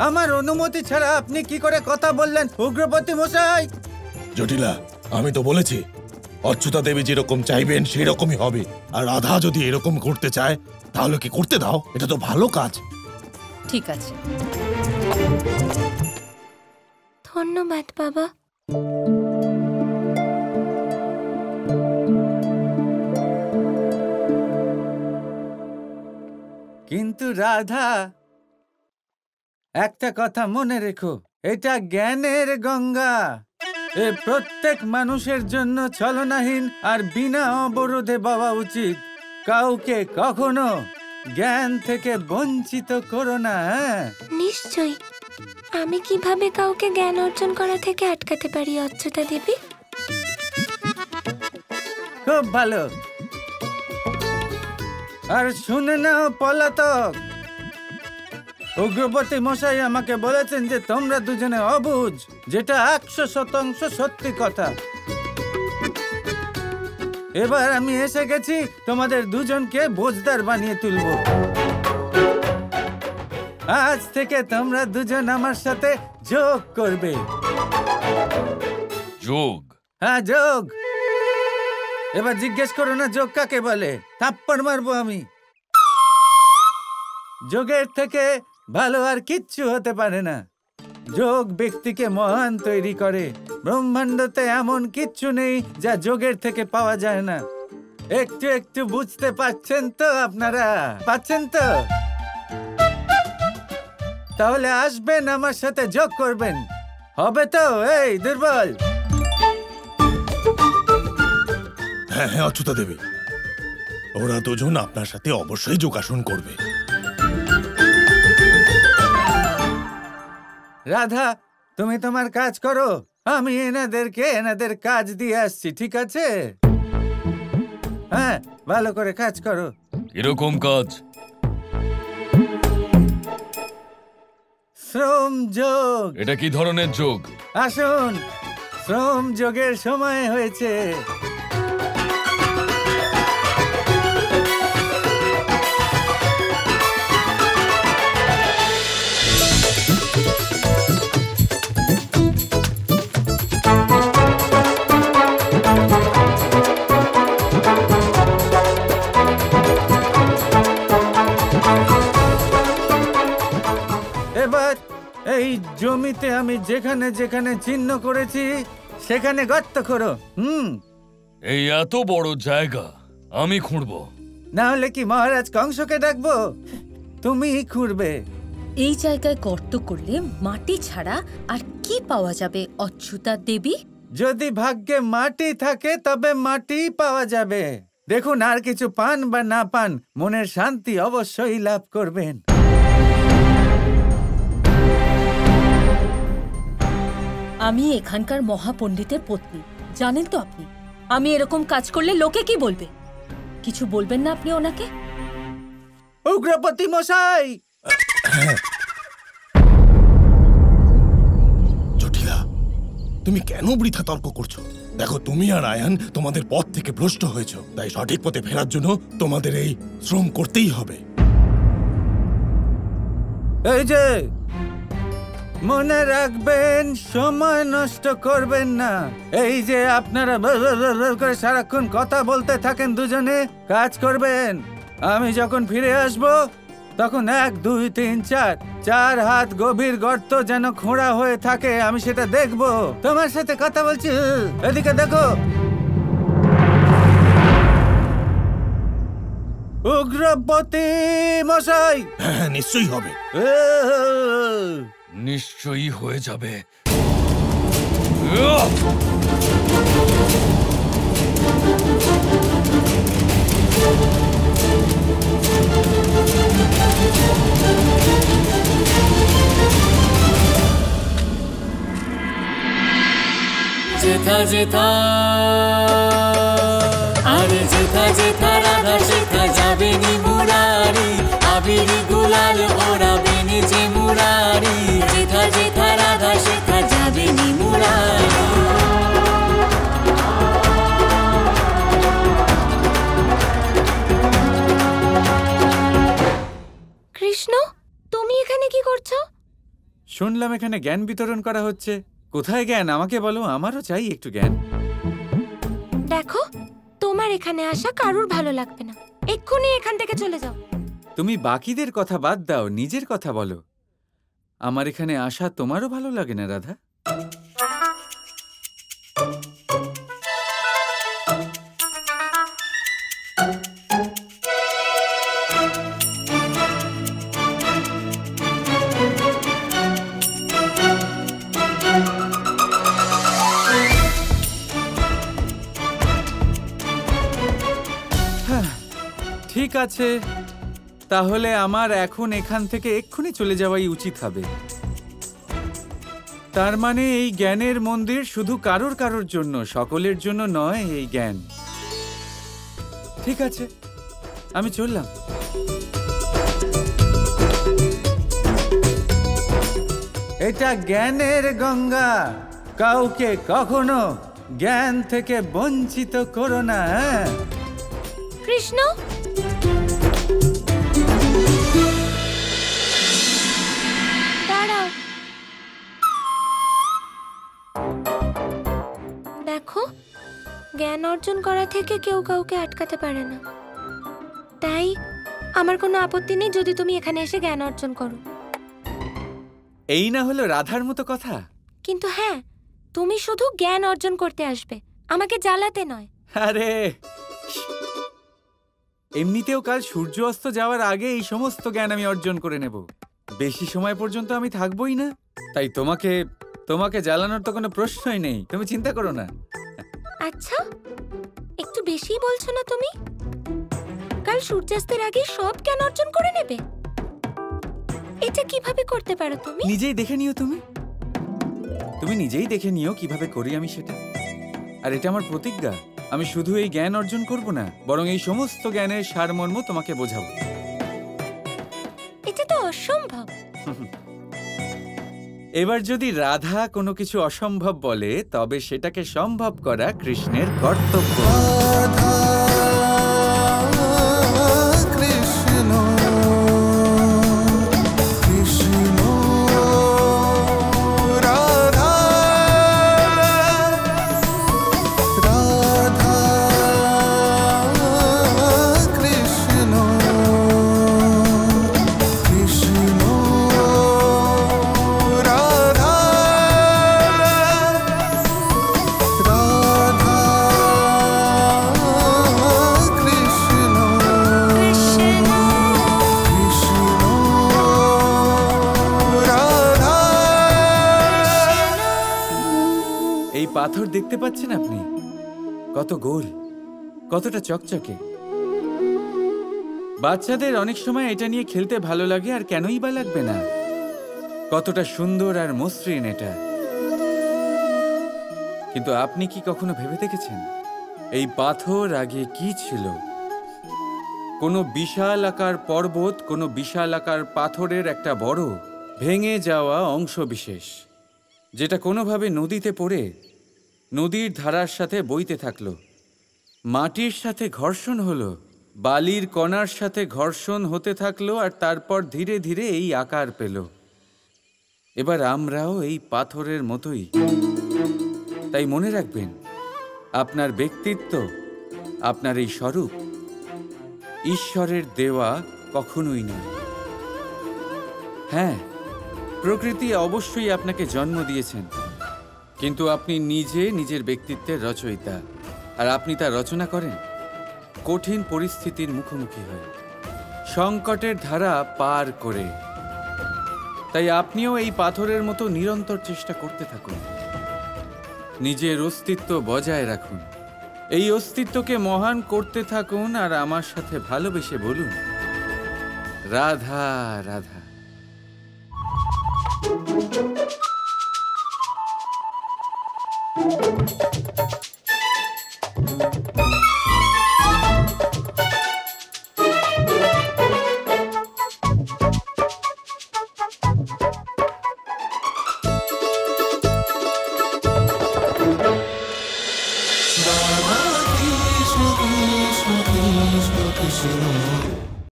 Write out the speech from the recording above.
আমার অনুমতি ছাড়া আপনি কি করে কথা বললেন উগ্রপতি মশাই? জটিলা, আমি তো বলেছি অচ্যুতা দেবী যেরকম চাইবেন সেই রকমই হবে। আর রাধা যদি এরকম করতে চায় তাহলে কি করতে দাও, এটা তো ভালো কাজ। ঠিক আছে, ধন্যবাদ বাবা। কিন্তু রাধা, একটা কথা মনে রেখো, এটা জ্ঞানের গঙ্গা। এ প্রত্যেক মানুষের জন্য ছলনাহীন আর বিনা অবরোধে পাওয়া উচিত। কাউকে কখনো জ্ঞান থেকে বঞ্চিত করো না। হ্যাঁ, নিশ্চয়ই। আমি কিভাবে কাউকে জ্ঞান অর্জন করা থেকে আটকাতে পারি অচ্যুতা দেবী? খুব ভালো। আর শুনে নাও পলাতক, উগ্রপতি মশাই আমাকে বলেছেন যে তোমরা দুজনে অবুঝ, যেটা 100% সত্যি কথা। এবার আমি এসে গেছি তোমাদের দুজনকে বোঝদার বানিয়ে তুলব। আজ থেকে তোমরা দুজন আমার সাথে যোগ করবে। যোগ? হ্যাঁ, যোগ। এবার জিজ্ঞেস করো না যোগ কাকে বলে, থাপ্পড় মারবো আমি। যোগের থেকে ভালো আর কিচ্ছু হতে পারে না। যোগ ব্যক্তিকে মহান তৈরি করে। ব্রহ্মাণ্ডতে এমন কিচ্ছু নেই যা যোগের থেকে পাওয়া যায় না। একটু একটু বুঝতে পারছেন তো আপনারা? পাচ্ছেন তো? তাহলে আসবেন, আমার সাথে যোগ করবেন, হবে তো? এই দুর্বল। হ্যাঁ হ্যাঁ অচ্যুতা দেবী, ওরা দুজন আপনার সাথে অবশ্যই যোগাসন করবে। রাধা, তুমি তোমার কাজ করো, আমি এনাদের কাজ দিয়ে আসছি, ঠিক আছে? হ্যাঁ, ভালো করে কাজ করো। এরকম কাজ? শ্রম যোগ। এটা কি ধরনের যোগ? আসুন, শ্রম যোগের সময় হয়েছে। এবার এই জমিতে আমি যেখানে যেখানে চিহ্ন করেছি সেখানে গর্ত করো। এই এত বড় জায়গা আমি খুঁড়বো? না হলে কি মহারাজ কংসকে ডাকবো? তুমিই খুঁড়বে। এই জায়গায় গর্ত করলে মাটি ছাড়া আর কি পাওয়া যাবে অচ্যুতা দেবী? যদি ভাগ্যে মাটি থাকে তবে মাটি পাওয়া যাবে। দেখুন, আর কিছু পান বা না পান, মনের শান্তি অবশ্যই লাভ করবেন। আমি এখানকার মহাপণ্ডিতের পত্নী, জানেন তো আপনি। আমি এরকম কাজ করলে লোকে কি বলবে? কিছু বলবেন না আপনি ওনাকে? উগ্রপতি মশাই! জটিলা, তুমি কেন বৃথা তর্ক করছো? দেখো, তুমি আর আয়ান তোমাদের পথ থেকে ভ্রষ্ট হয়েছো, তাই সঠিক পথে ফেরার জন্য তোমাদের এই শ্রম করতেই হবে। এই যে, মনে রাখবেন, সময় নষ্ট করবেন না। এই যে আপনারা করে সারাক্ষণ কথা বলতে থাকেন, দুজনে কাজ করবেন। আমি যখন ফিরে আসব তখন 1, 2, 3, 4 হাত গভীর গর্ত যেন খোঁড়া হয়ে থাকে, আমি সেটা দেখব। তোমার সাথে কথা বলছি, এদিকে দেখো। উগ্রপতি মশাই! হ্যাঁ, নিশ্চয়ই হবে। নিশ্চয়ই হয়ে যাবে। যেথা যেথা, আরে যেথা যেথা রাধা সেথা যাবে নি মুরারি, আবিরি গুলাল ওড়াবে নি যে মুরারি। যেথা যেথা রাধা সেথা যাবে নি মুরারি। কৃষ্ণ, তুমি এখানে কি করছো? শুনলাম এখানে জ্ঞান বিতরণ করা হচ্ছে। কোথায় জ্ঞান আমাকে বলো, আমারও চাই একটু জ্ঞান। দেখো, তোমার এখানে আসা কারুর ভালো লাগবে না, এক্ষুনি এখান থেকে চলে যাও। তুমি বাকিদের কথা বাদ দাও, নিজের কথা বলো। আমার এখানে আসা তোমারও ভালো লাগে না রাধা? ঠিক আছে, তাহলে আমার এখন এখান থেকে এক্ষুনি চলে যাওয়াই উচিত হবে। তার মানে এই জ্ঞানের মন্দির শুধু কারোর কারোর জন্য, সকলের জন্য নয় এই জ্ঞান। ঠিক আছে, আমি চললাম। এটা জ্ঞানের গঙ্গা, কাউকে কখনো জ্ঞান থেকে বঞ্চিত করো না। কৃষ্ণ, দাঁড়াও। দেখো, জ্ঞান অর্জন করা থেকে কেউ কাউকে আটকাতে পারে না, তাই আমার কোনো আপত্তি নেই যদি তুমি এখানে এসে জ্ঞান অর্জন করো। এই না হলো রাধার মতো কথা। কিন্তু হ্যাঁ, তুমি শুধু জ্ঞান অর্জন করতে আসবে, আমাকে জ্বালাতে নয়। আরে, এমনিতেও কাল সূর্য অস্ত যাওয়ার আগে এই সমস্ত জ্ঞান আমি অর্জন করে নেব। বেশি সময় পর্যন্ত আমি থাকবোই না, তাই তোমাকে জ্বালানোর তো কোনো প্রশ্নই নেই, তুমি চিন্তা করো না। আচ্ছা, একটু বেশি বলছো না তুমি? কাল সূর্যাস্তের আগে সব জ্ঞান অর্জন করে নেবে? এটা কিভাবে করতে পারো তুমি? নিজেই দেখে নিও, তুমি নিজেই দেখে নিও কিভাবে করি আমি সেটা। আর এটা আমার প্রতিজ্ঞা, আমি শুধু এই জ্ঞান অর্জন করব না, বরং এই সমস্ত জ্ঞানের সারমর্ম তোমাকে বোঝাবো। এটা তো অসম্ভব। এবার যদি রাধা কোনো কিছু অসম্ভব বলে, তবে সেটাকে সম্ভব করা কৃষ্ণের কর্তব্য। পাথর দেখতে পাচ্ছেন আপনি? কত গোল, কতটা চকচকে। বাচ্চাদের অনেক সময় এটা নিয়ে খেলতে ভালো লাগে, আর কেনই বা লাগবে না? কতটা সুন্দর আর মসৃণ এটা। কিন্তু আপনি কি কখনো ভেবে দেখেছেন এই পাথর আগে কি ছিল? কোনো বিশাল আকার পর্বত, কোনো বিশাল আকার পাথরের একটা বড় ভেঙে যাওয়া অংশ বিশেষ, যেটা কোনোভাবে নদীতে পড়ে নদীর ধারার সাথে বইতে থাকলো। মাটির সাথে ঘর্ষণ হলো, বালির কণার সাথে ঘর্ষণ হতে থাকলো, আর তারপর ধীরে ধীরে এই আকার পেল। এবার আমরাও এই পাথরের মতোই। তাই মনে রাখবেন, আপনার ব্যক্তিত্ব, আপনার এই স্বরূপ ঈশ্বরের দেওয়া কখনোই নয়। হ্যাঁ, প্রকৃতি অবশ্যই আপনাকে জন্ম দিয়েছেন, কিন্তু আপনি নিজে নিজের ব্যক্তিত্বের রচয়িতা। আর আপনি তা রচনা করেন কঠিন পরিস্থিতির মুখোমুখি হয়ে, সংকটের ধারা পার করে। তাই আপনিও এই পাথরের মতো নিরন্তর চেষ্টা করতে থাকুন, নিজের অস্তিত্ব বজায় রাখুন, এই অস্তিত্বকে মহান করতে থাকুন, আর আমার সাথে ভালোবেসে বলুন, রাধা রাধা।